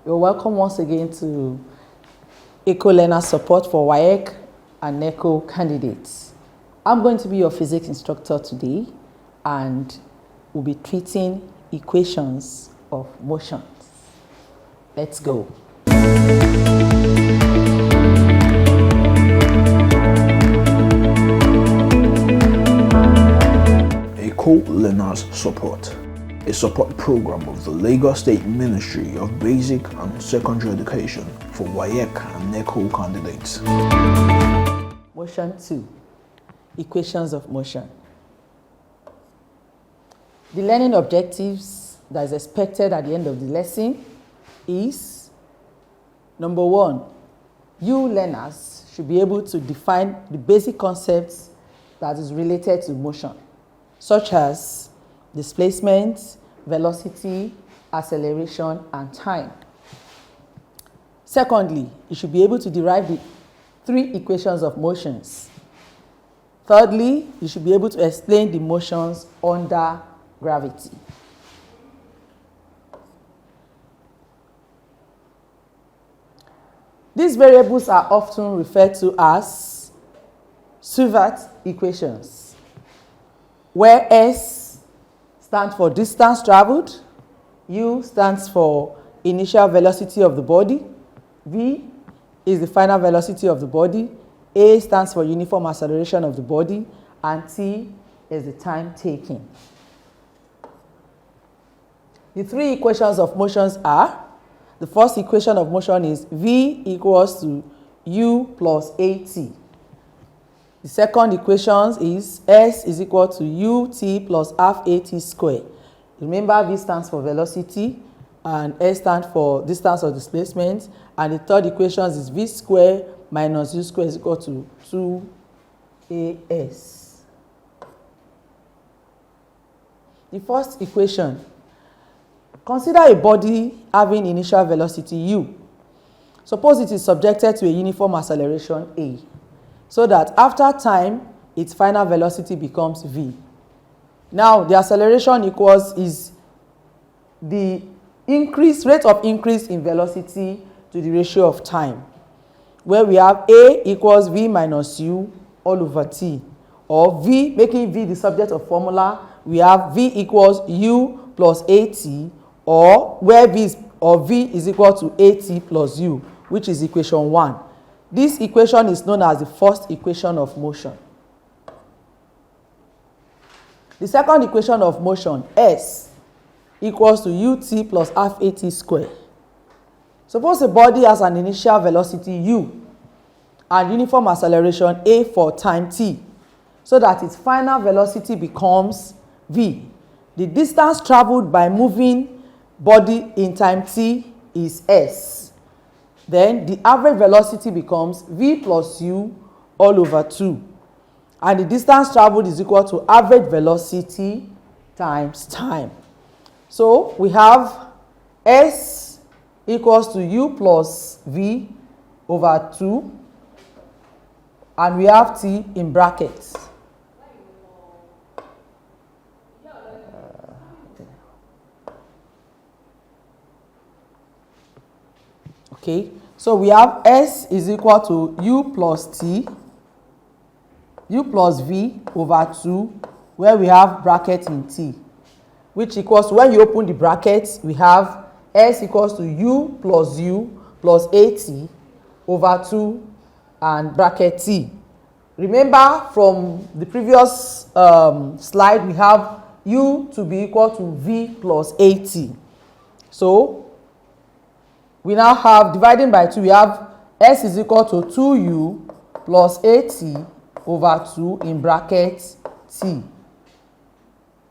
You're welcome once again to Eko Learners Support for WAEC and NECO candidates. I'm going to be your physics instructor today, and we'll be treating equations of motions. Let's go. Eko Learners Support, a support program of the Lagos State Ministry of Basic and Secondary Education for WAEC and NECO candidates. Motion 2, equations of motion. The learning objectives that is expected at the end of the lesson is, number 1, you learners should be able to define the basic concepts that is related to motion, such as displacement, velocity, acceleration, and time. Secondly, you should be able to derive the 3 equations of motions. Thirdly, you should be able to explain the motions under gravity. These variables are often referred to as Stewart equations, where S stands for distance traveled, U stands for initial velocity of the body, V is the final velocity of the body, A stands for uniform acceleration of the body, and T is the time taken. The 3 equations of motions are, the first equation of motion is V equals to U plus AT. The second equation is S is equal to UT plus half AT squared. Remember, V stands for velocity and S stands for distance or displacement. And the third equation is V squared minus U squared is equal to 2AS. The first equation. Consider a body having initial velocity U. Suppose it is subjected to a uniform acceleration A, so that after time, its final velocity becomes V. Now, the acceleration is the rate of increase in velocity to the ratio of time, where we have A equals V minus U all over T, or V, making V the subject of formula, we have V equals U plus AT, or where V is equal to AT plus U, which is equation 1. This equation is known as the first equation of motion. The second equation of motion, S, equals to UT plus half AT squared. Suppose a body has an initial velocity U and uniform acceleration A for time T, so that its final velocity becomes V. The distance traveled by moving body in time T is S. Then the average velocity becomes V plus U all over 2. And the distance traveled is equal to average velocity times time. So we have S equals to U plus V over 2. And we have T in brackets. Okay, so we have S is equal to U plus T, U plus V over 2, where we have bracket in T, which equals, when you open the brackets, we have S equals to U plus AT over 2 and bracket T. Remember from the previous slide, we have U to be equal to V plus AT. So we now have, dividing by 2, we have S is equal to 2U plus AT over 2 in bracket T,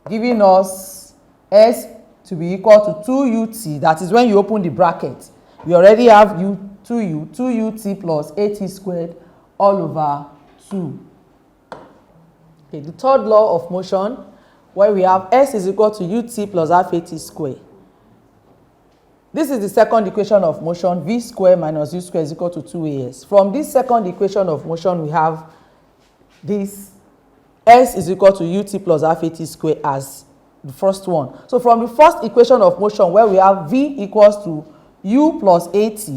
giving us S to be equal to 2UT. That is when you open the bracket. We already have 2UT plus AT squared all over 2. Okay, the third law of motion, where we have S is equal to UT plus half AT squared. This is the second equation of motion, V squared minus U squared is equal to 2AS. From this second equation of motion, we have this S is equal to UT plus half AT squared as the first one. So from the first equation of motion, where we have V equals to u plus at.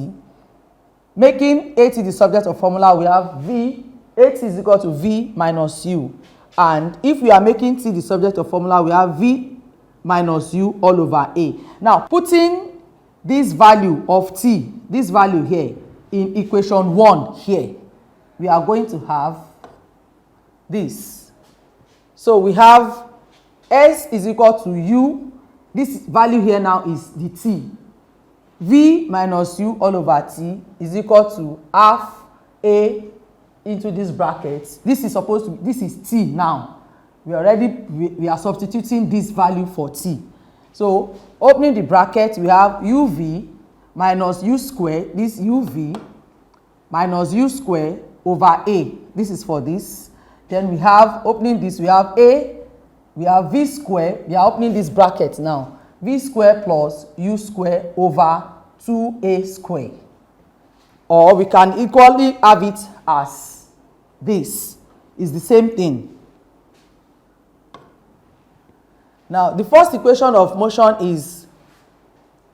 Making at the subject of formula, we have v, at is equal to v minus u. And if we are making t the subject of formula, we have v minus u all over a. Now, putting this value of t, this value here, in equation 1 here, we are going to have this. So we have s is equal to u. This value here now is the t. V minus u all over t is equal to half a into this bracket. This is supposed to be, this is t now. We are substituting this value for t. So opening the bracket, we have uv minus u square, this uv minus u square over a. This is for this. Then we have, opening this, we have a, we have v square. We are opening this bracket now. V square plus u square over 2a square. Or we can equally have it as this. Is the same thing. Now, the first equation of motion is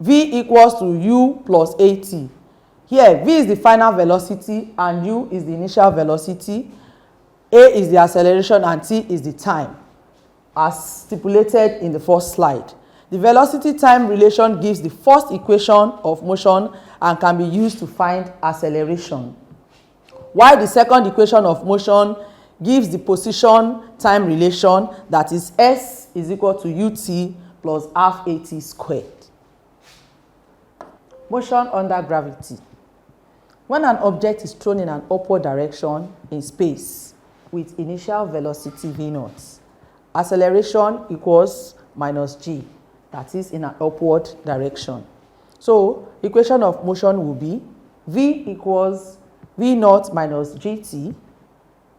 v equals to u plus at. Here, v is the final velocity and u is the initial velocity. A is the acceleration and t is the time, as stipulated in the first slide. The velocity-time relation gives the first equation of motion and can be used to find acceleration, while the second equation of motion gives the position-time relation, that is s is equal to ut plus half at squared. Motion under gravity. When an object is thrown in an upward direction in space with initial velocity v0, acceleration equals minus g, that is in an upward direction. So equation of motion will be v equals v0 minus gt,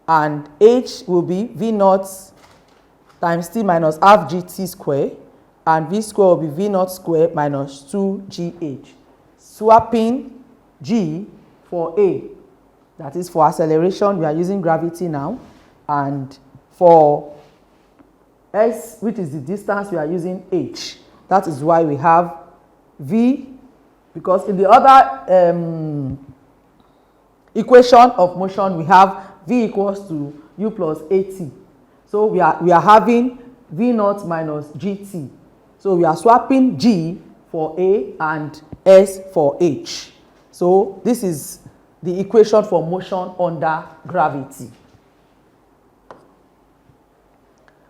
and h will be v0 times t minus half gt square, and v square will be v0 square minus 2gh. Swapping g for a, that is for acceleration, we are using gravity now, and for s, which is the distance, we are using h. That is why we have v, because in the other equation of motion, we have v equals to u plus at. So we are having v0 minus gt. So we are swapping g for a and s for h. So this is the equation for motion under gravity.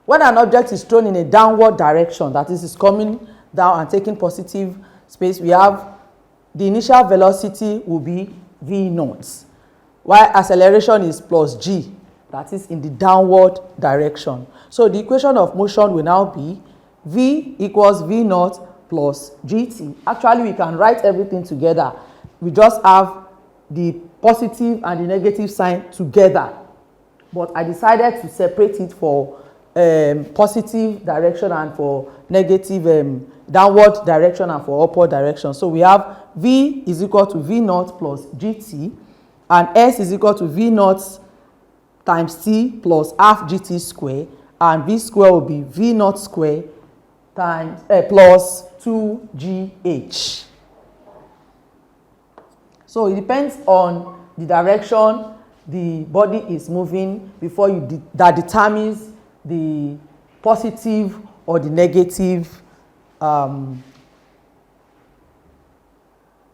When an object is thrown in a downward direction, that is coming down and taking positive space, we have the initial velocity will be v0, while acceleration is plus g, that is in the downward direction. So the equation of motion will now be v equals v0 plus gt. Actually, we can write everything together. We just have the positive and the negative sign together. But I decided to separate it for positive direction and for negative downward direction and for upward direction. So we have v is equal to v0 plus gt, and s is equal to v0 times t plus half gt square, and v square will be v0 square times plus 2gh. So it depends on the direction the body is moving before that determines the positive or the negative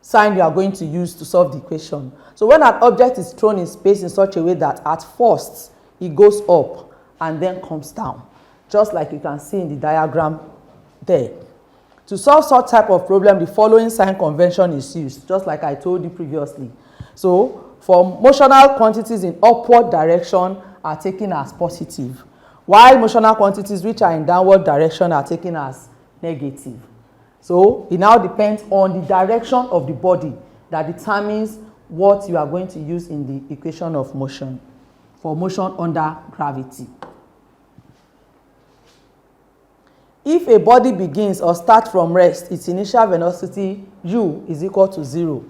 sign you are going to use to solve the equation. So when an object is thrown in space in such a way that at first it goes up and then comes down, just like you can see in the diagram there. To solve such type of problem, the following sign convention is used, just like I told you previously. So for motional quantities in upward direction are taken as positive, while motional quantities which are in downward direction are taken as negative. So it now depends on the direction of the body that determines what you are going to use in the equation of motion for motion under gravity. If a body begins or starts from rest, its initial velocity u is equal to 0.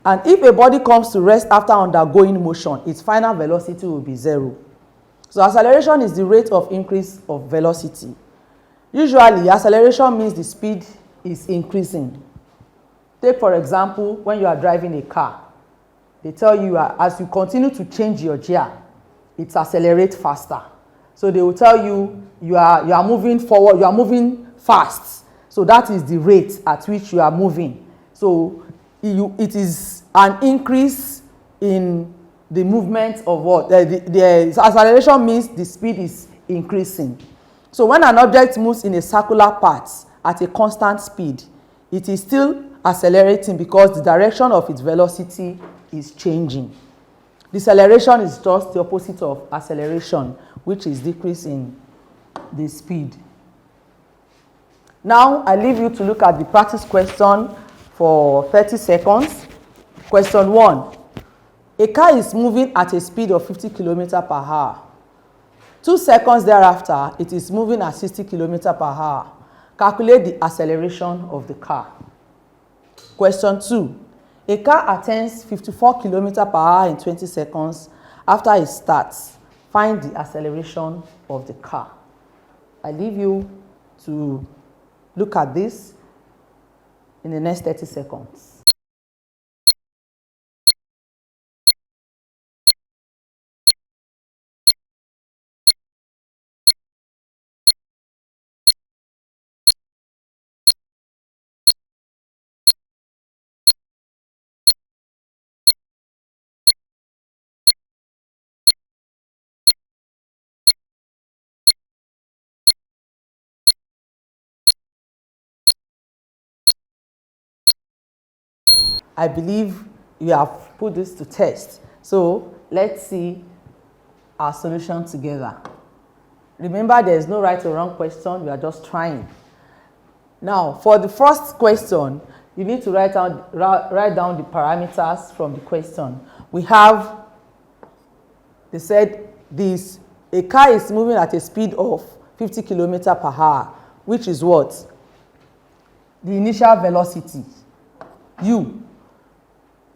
And if a body comes to rest after undergoing motion, its final velocity will be 0. So acceleration is the rate of increase of velocity. Usually, acceleration means the speed is increasing. Take for example, when you are driving a car, they tell you as you continue to change your gear, it accelerates faster. So they will tell you you are moving forward, you are moving fast. So that is the rate at which you are moving. So it is an increase in the movement of what? The acceleration means the speed is increasing. So when an object moves in a circular path at a constant speed, it is still accelerating because the direction of its velocity is changing. Deceleration is just the opposite of acceleration, which is decreasing the speed. Now, I leave you to look at the practice question for 30 seconds. Question 1. A car is moving at a speed of 50 km per hour. 2 seconds thereafter, it is moving at 60 km per hour. Calculate the acceleration of the car. Question 2. A car attains 54 km per hour in 20 seconds after it starts. Find the acceleration of the car. I leave you to look at this in the next 30 seconds. I believe you have put this to test. So let's see our solution together. Remember, there is no right or wrong question. We are just trying. Now, for the first question, you need to write down the parameters from the question. We have, they said this, a car is moving at a speed of 50 km per hour, which is what? The initial velocity, u.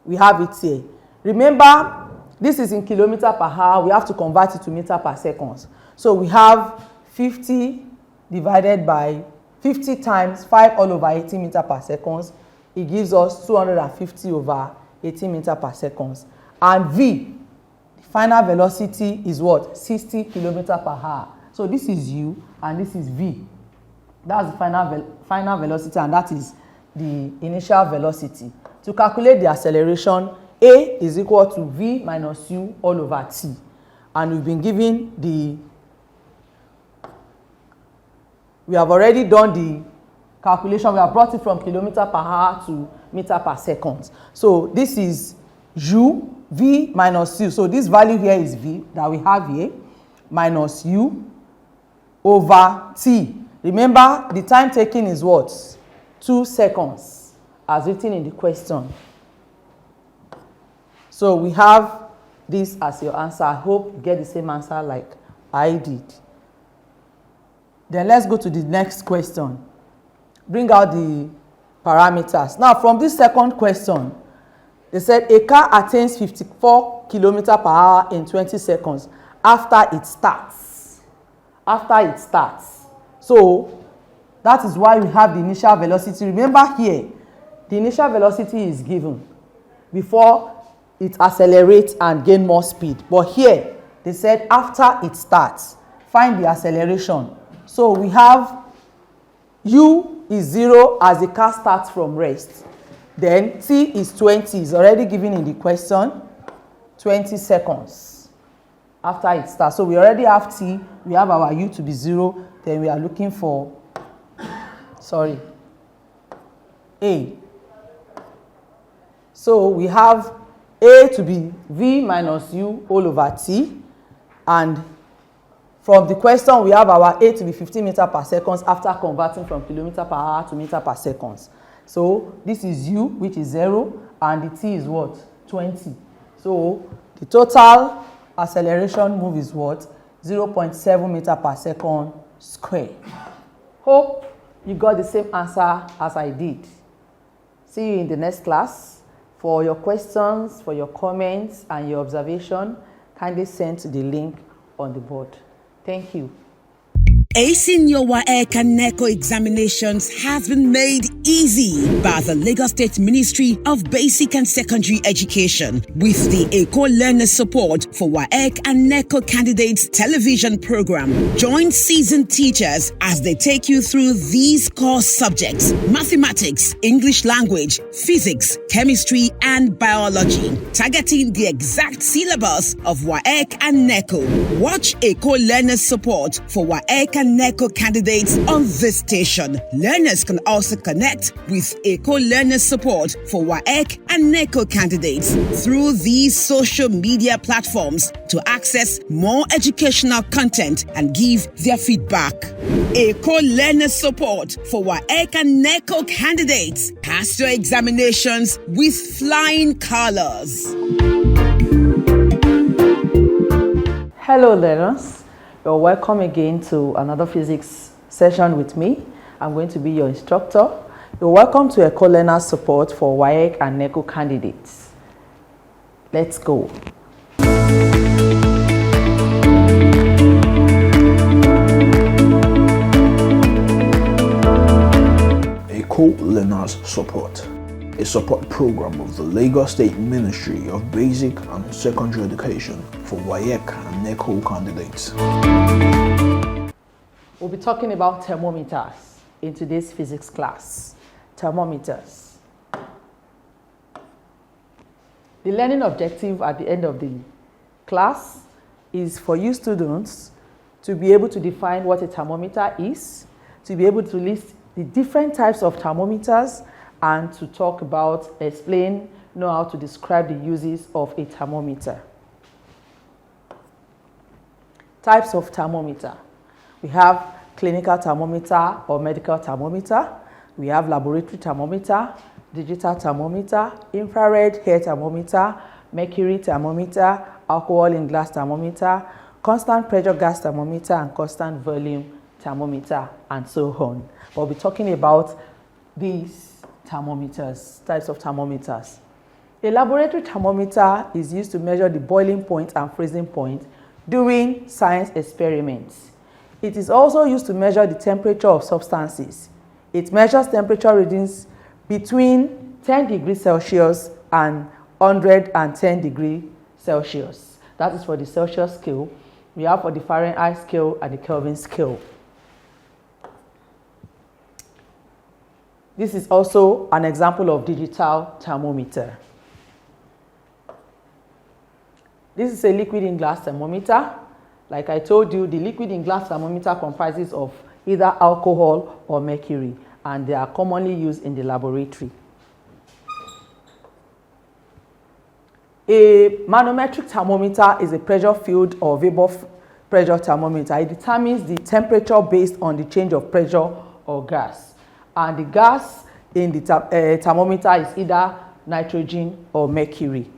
We have it here. Remember, this is in kilometer per hour. We have to convert it to meter per second. So we have 50 divided by 50 times 5 all over 80 meter per second. It gives us 250 over 80 meter per second. And v, the final velocity is what? 60 kilometer per hour. So this is u and this is v. That's the final velocity, and that is the initial velocity. To calculate the acceleration, a is equal to v minus u all over t. And we've been given we have already done the calculation. We have brought it from kilometer per hour to meter per second. So this is u, v minus u. So this value here is v that we have here, minus u over t. Remember, the time taken is what? 2 seconds, as written in the question. So we have this as your answer. I hope you get the same answer like I did. Then let's go to the next question. Bring out the parameters. Now, from this second question, they said a car attains 54 km per hour in 20 seconds after it starts. After it starts. So that is why we have the initial velocity. Remember here, the initial velocity is given before it accelerates and gain more speed. But here, they said after it starts, find the acceleration. So we have u is 0 as the car starts from rest. Then t is 20, is already given in the question, 20 seconds after it starts. So we already have t, we have our u to be 0, then we are looking for, a. So we have a to be v minus u all over t, and from the question we have our a to be 50 meter per second after converting from kilometer per hour to meter per second. So this is u, which is 0, and the t is what? 20. So the total acceleration move is what? 0.7 meter per second square. Hope you got the same answer as I did. See you in the next class. For your questions, for your comments, and your observation, kindly send to the link on the board. Thank you. Acing your WAEC and NECO examinations has been made easy by the Lagos State Ministry of Basic and Secondary Education with the Eko Learners Support for WAEC and NECO Candidates television program. Join seasoned teachers as they take you through these core subjects: mathematics, English language, physics, chemistry, and biology, targeting the exact syllabus of WAEC and NECO. Watch Eko Learners Support for WAEC and NECO candidates on this station. Learners can also connect with Eko Learners Support for WAEC and NECO candidates through these social media platforms to access more educational content and give their feedback. Eko Learners Support for WAEC and NECO candidates. Pass your examinations with flying colors. Hello learners, you're welcome again to another physics session with me. I'm going to be your instructor. You're welcome to Eko Learners Support for WAEC and NECO candidates. Let's go. Eko Learners Support, a support program of the Lagos State Ministry of Basic and Secondary Education for WAEC and NECO candidates. We'll be talking about thermometers in today's physics class. Thermometers. The learning objective at the end of the class is for you students to be able to define what a thermometer is, to be able to list the different types of thermometers, and to talk about, explain, know how to describe the uses of a thermometer. Types of thermometer. We have clinical thermometer or medical thermometer. We have laboratory thermometer, digital thermometer, infrared hair thermometer, mercury thermometer, alcohol in glass thermometer, constant pressure gas thermometer, and constant volume thermometer, and so on. We'll be talking about these thermometers, types of thermometers. A laboratory thermometer is used to measure the boiling point and freezing point during science experiments. It is also used to measure the temperature of substances. It measures temperature readings between 10 degrees Celsius and 110 degrees Celsius. That is for the Celsius scale. We have for the Fahrenheit scale and the Kelvin scale. This is also an example of digital thermometer. This is a liquid in glass thermometer. Like I told you, the liquid in glass thermometer comprises of either alcohol or mercury, and they are commonly used in the laboratory. A manometric thermometer is a pressure-filled or vapor pressure thermometer. It determines the temperature based on the change of pressure or gas. And the gas in the thermometer is either nitrogen or mercury.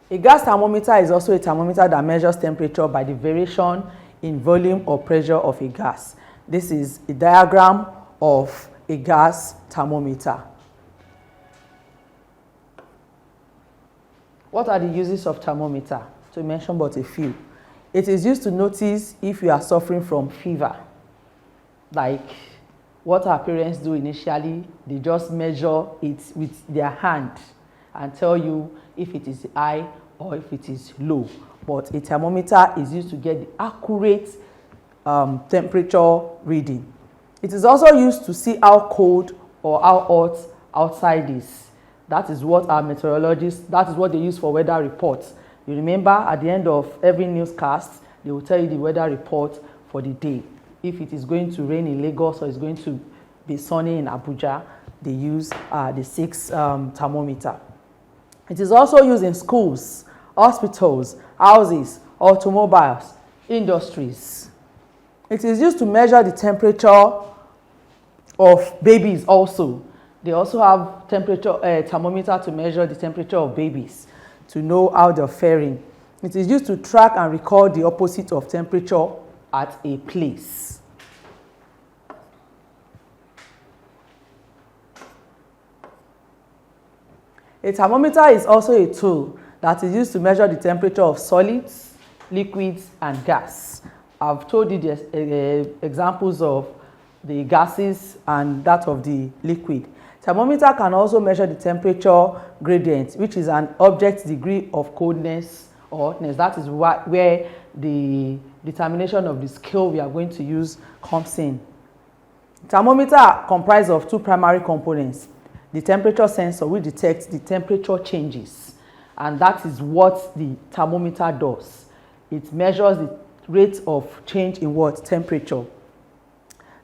A gas thermometer is also a thermometer that measures temperature by the variation in volume or pressure of a gas. This is a diagram of a gas thermometer. What are the uses of thermometer? To mention but a few. It is used to notice if you are suffering from fever. Like what our parents do initially, they just measure it with their hand and tell you if it is high or if it is low. But a thermometer is used to get the accurate temperature reading. It is also used to see how cold or how hot outside is. That is what our meteorologists, that is what they use for weather reports. You remember at the end of every newscast, they will tell you the weather report for the day. If it is going to rain in Lagos or it's going to be sunny in Abuja, they use the 6 thermometer. It is also used in schools, hospitals, houses, automobiles, industries. It is used to measure the temperature of babies also. They also have thermometer to measure the temperature of babies to know how they're faring. It is used to track and record the opposite of temperature at a place. A thermometer is also a tool that is used to measure the temperature of solids, liquids, and gas. I've told you the examples of the gases and that of the liquid. Thermometer can also measure the temperature gradient, which is an object's degree of coldness or hotness. That is where the determination of the scale we are going to use comes in. Thermometer comprises of two primary components: the temperature sensor, which detects the temperature changes, and that is what the thermometer does. It measures the rate of change in what? Temperature.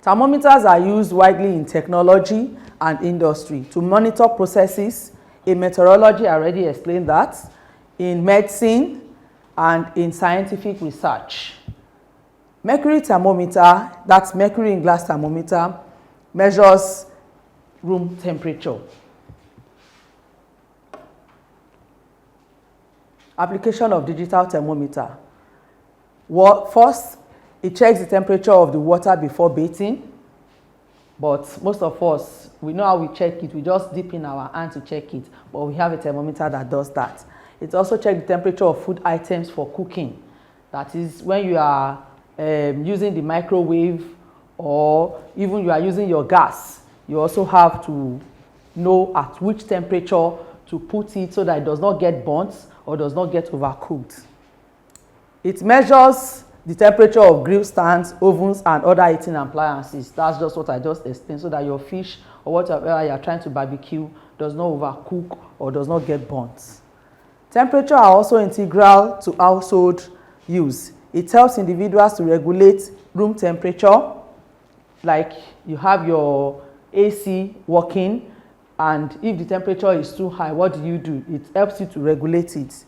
Thermometers are used widely in technology and industry to monitor processes. In meteorology, I already explained that. In medicine and in scientific research. Mercury thermometer, that's mercury in glass thermometer, measures room temperature. Application of digital thermometer. First, it checks the temperature of the water before bathing, but most of us, we know how we check it. We just dip in our hand to check it, but we have a thermometer that does that. It also checks the temperature of food items for cooking. That is when you are using the microwave, or even you are using your gas, you also have to know at which temperature to put it so that it does not get burnt or does not get overcooked. It measures the temperature of grill stands, ovens, and other eating appliances. That's just what I just explained, so that your fish or whatever you are trying to barbecue does not overcook or does not get burnt. Temperature are also integral to household use. It helps individuals to regulate room temperature, like you have your AC working, and if the temperature is too high, what do? It helps you to regulate it.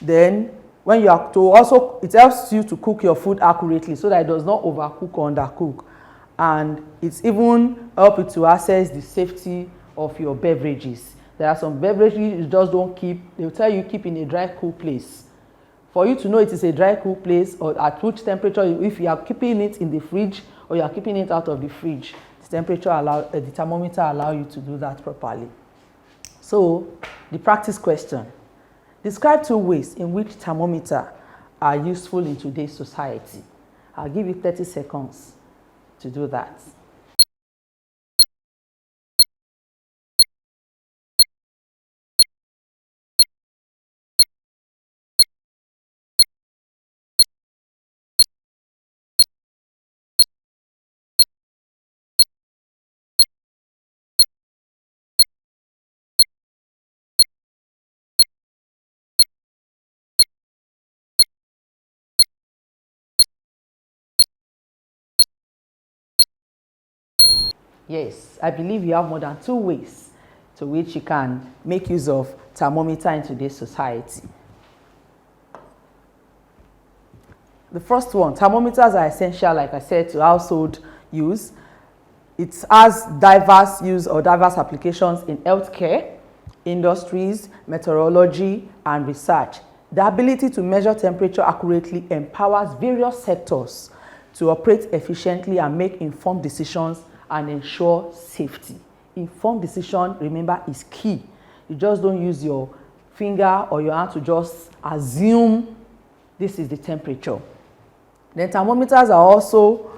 Then when you are to also, it helps you to cook your food accurately so that it does not overcook or undercook. And it's even help you to assess the safety of your beverages. There are some beverages you just don't keep, they'll tell you keep in a dry, cool place. For you to know it is a dry, cool place, or at which temperature, if you are keeping it in the fridge or you are keeping it out of the fridge, the thermometer allows you to do that properly. So, the practice question. Describe two ways in which thermometers are useful in today's society. I'll give you 30 seconds to do that. Yes, I believe you have more than 2 ways to which you can make use of thermometer in today's society. The first one, thermometers are essential, like I said, to household use. It has diverse use or diverse applications in healthcare, industries, meteorology, and research. The ability to measure temperature accurately empowers various sectors to operate efficiently and make informed decisions and ensure safety. Informed decision, remember, is key. You just don't use your finger or your hand to just assume this is the temperature. Then thermometers are also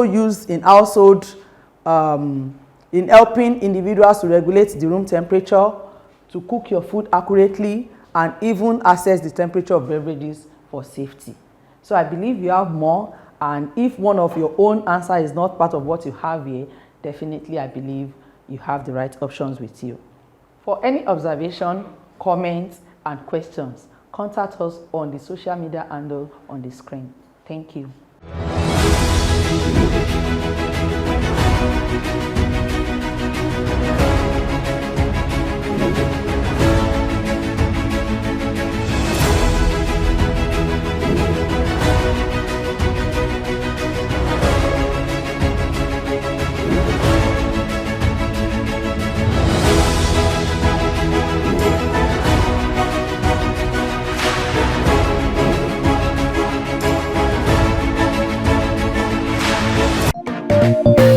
used in household in helping individuals to regulate the room temperature, to cook your food accurately, and even assess the temperature of beverages for safety. So I believe you have more. And if one of your own answer is not part of what you have here, definitely I believe you have the right options with you. For any observation, comments, and questions, contact us on the social media handle on the screen. Thank you. Thank you.